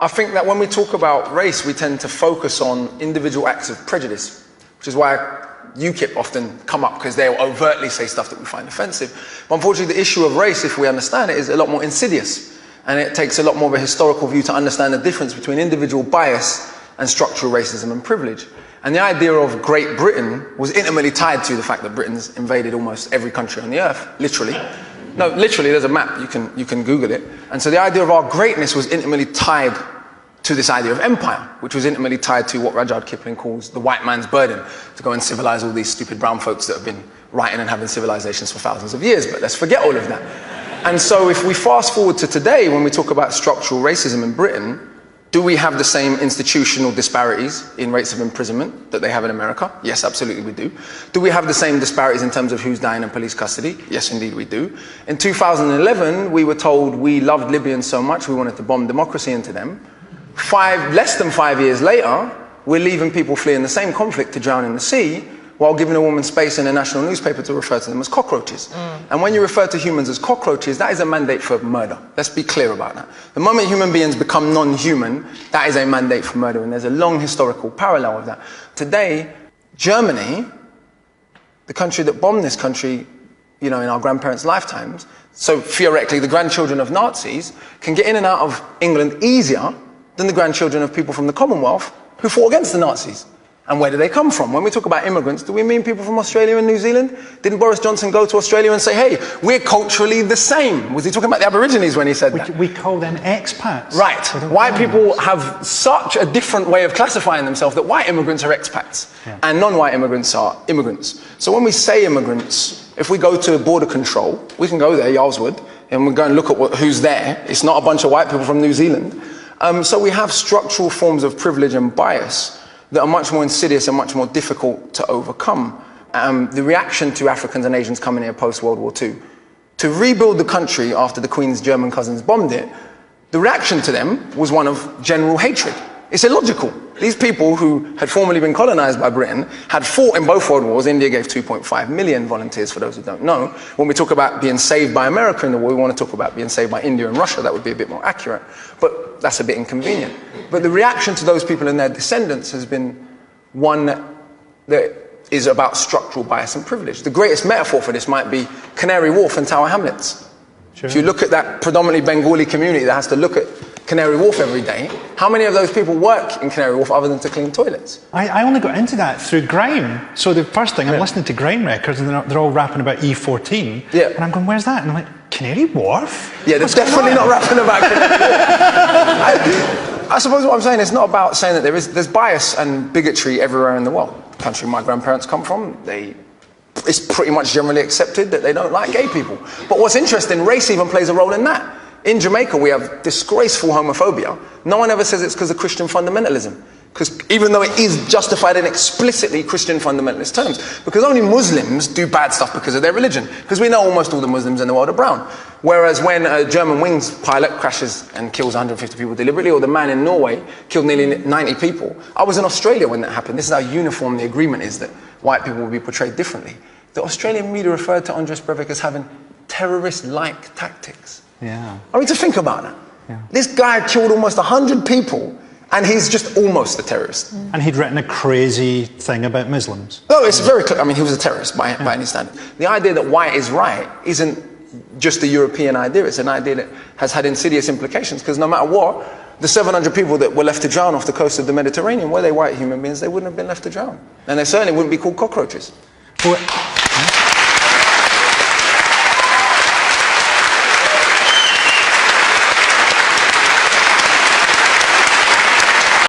I think that when we talk about race, we tend to focus on individual acts of prejudice, which is why UKIP often come up, because they'll overtly say stuff that we find offensive. But unfortunately, the issue of race, if we understand it, is a lot more insidious. And it takes a lot more of a historical view to understand the difference between individual bias and structural racism and privilege. And the idea of Great Britain was intimately tied to the fact that Britain's invaded almost every country on the earth, literally. No, literally, there's a map, you can Google it. And so the idea of our greatness was intimately tied to this idea of empire, which was intimately tied to what Rudyard Kipling calls the white man's burden, to go and civilize all these stupid brown folks that have been writing and having civilizations for thousands of years. But let's forget all of that. And so if we fast forward to today, when we talk about structural racism in Britain, do we have the same institutional disparities in rates of imprisonment that they have in America? Yes, absolutely we do. Do we have the same disparities in terms of who's dying in police custody? Yes, indeed we do. In 2011, we were told we loved Libyans so much we wanted to bomb democracy into them. Less than 5 years later, we're leaving people fleeing the same conflict to drown in the sea, while giving a woman space in a national newspaper to refer to them as cockroaches. And when you refer to humans as cockroaches, that is a mandate for murder. Let's be clear about that. The moment human beings become non-human, that is a mandate for murder, and there's a long historical parallel of that. Today, Germany, the country that bombed this country, in our grandparents' lifetimes, so theoretically the grandchildren of Nazis can get in and out of England easier than the grandchildren of people from the Commonwealth who fought against the Nazis. And where do they come from? When we talk about immigrants, do we mean people from Australia and New Zealand? Didn't Boris Johnson go to Australia and say, hey, we're culturally the same? Was he talking about the Aborigines when he said that? We call them expats. Right. White people have such a different way of classifying themselves that white immigrants are expats and non-white immigrants are immigrants. So when we say immigrants, if we go to border control, we can go there, Yarlswood, and we go and look at who's there. It's not a bunch of white people from New Zealand. So we have structural forms of privilege and bias that are much more insidious and much more difficult to overcome. The reaction to Africans and Asians coming here post-World War II, to rebuild the country after the Queen's German cousins bombed it, the reaction to them was one of general hatred. It's illogical. These people who had formerly been colonized by Britain had fought in both world wars. India gave 2.5 million volunteers, for those who don't know. When we talk about being saved by America in the war, we want to talk about being saved by India and Russia. That would be a bit more accurate. But that's a bit inconvenient. But the reaction to those people and their descendants has been one that is about structural bias and privilege. The greatest metaphor for this might be Canary Wharf and Tower Hamlets. Sure. If you look at that predominantly Bengali community that has to look at Canary Wharf every day, how many of those people work in Canary Wharf other than to clean toilets? I only got into that through grime. So the first thing, I'm listening to grime records and they're all rapping about E14. Yeah. And I'm going, where's that? And I'm like, Canary Wharf? Yeah, they're definitely not rapping about Canary Wharf. I suppose what I'm saying is not about saying that there's bias and bigotry everywhere in the world. The country my grandparents come from, it's pretty much generally accepted that they don't like gay people. But what's interesting, race even plays a role in that. In Jamaica, we have disgraceful homophobia. No one ever says it's because of Christian fundamentalism. Because even though it is justified in explicitly Christian fundamentalist terms, because only Muslims do bad stuff because of their religion. Because we know almost all the Muslims in the world are brown. Whereas when a German wings pilot crashes and kills 150 people deliberately, or the man in Norway killed nearly 90 people. I was in Australia when that happened. This is how uniform the agreement is that white people will be portrayed differently. The Australian media referred to Andres Breivik as having terrorist-like tactics. Yeah. I mean, to think about that. Yeah. This guy killed almost 100 people, and he's just almost a terrorist. And he'd written a crazy thing about Muslims. No, it's very clear. I mean, he was a terrorist by any standard. The idea that white is right isn't just a European idea. It's an idea that has had insidious implications, because no matter what, the 700 people that were left to drown off the coast of the Mediterranean, were they white human beings, they wouldn't have been left to drown. And they certainly wouldn't be called cockroaches. Well,